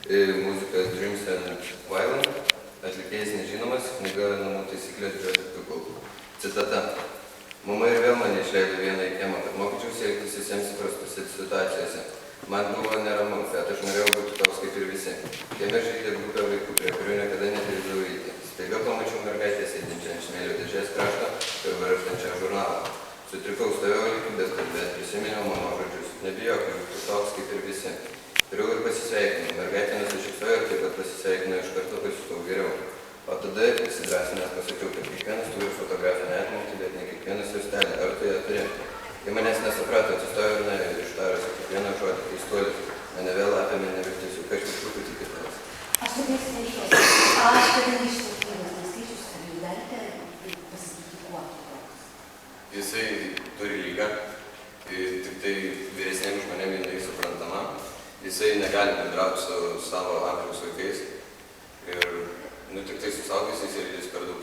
Muzikas Dreams and Violence, atlikėjas nežinomas, knyga Namų taisyklės Joseph Pupil. Citata. Mama ir vėl mane išleido vieną į kiemą, kad mokyčiausi elgtis visiems įprastose situacijose. Man buvo neramu, bet aš norėjau būti toks kaip ir visi. Kieme žaidė grupė vaikų, prie kurių niekada neturėdavau eiti. Staiga pamačiau mergaitę sėdinčią ant smėlio dėžės krašto ir varštančią žurnalą. Sutrikau, stovėjau likybės, bet prisiminiau mano žodžius. Nebijok, būtų toks kaip ir visi. Turėjau ir pasisveikinau. Mergaitė nusišypsojo ir taip pat pasisveikino, iš karto pasijutau geriau. O tada įsidrasinęs pasakiau, kad kiekvienas turi fotografinę atmintį, bet ne kiekvienas juostelį. Ar tu ją turi? Kai manęs nesuprato, atsistojo ir nuėjo ir ištarusi kiekvieną žodį, keistuolis. Mane vėl apėmė neviltis, juk aš iš truputį kitas. Aš taip nesinešiuosi. Aš kadangi iš knygos neskaičius, ar jūs galite pasakyti, kuo kitoks? Jisai turi lygą, tik tai vyresnėms žmonėms jinai suprantama. Jisai negali bendrauti su savo amžiaus vaikais ir tik tai su suaugusiais ir jis per daug